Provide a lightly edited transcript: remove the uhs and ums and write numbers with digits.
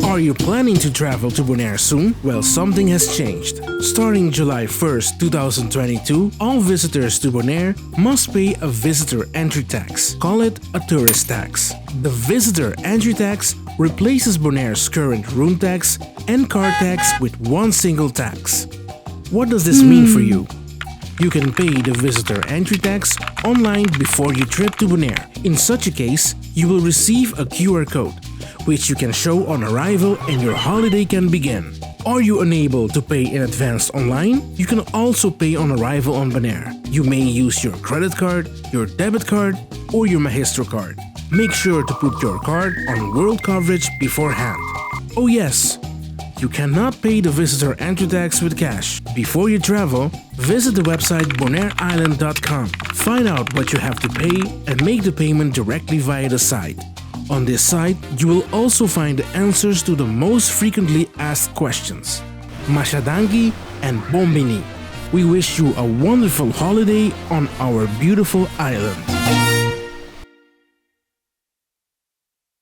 Are you planning to travel to Bonaire soon? Well, something has changed. Starting July 1st, 2022, all visitors to Bonaire must pay a visitor entry tax. Call it a tourist tax. The visitor entry tax replaces Bonaire's current room tax and car tax with one single tax. What does this mean for you? You can pay the visitor entry tax online before your trip to Bonaire. In such a case, you will receive a QR code, which you can show on arrival and your holiday can begin. Are you unable to pay in advance online? You can also pay on arrival on Bonaire. You may use your credit card, your debit card, or your Maestro card. Make sure to put your card on world coverage beforehand. Oh yes, you cannot pay the visitor entry tax with cash. Before you travel, visit the website bonaireisland.com. Find out what you have to pay and make the payment directly via the site. On this site, you will also find the answers to the most frequently asked questions. Mashadangi and Bombini. We wish you a wonderful holiday on our beautiful island.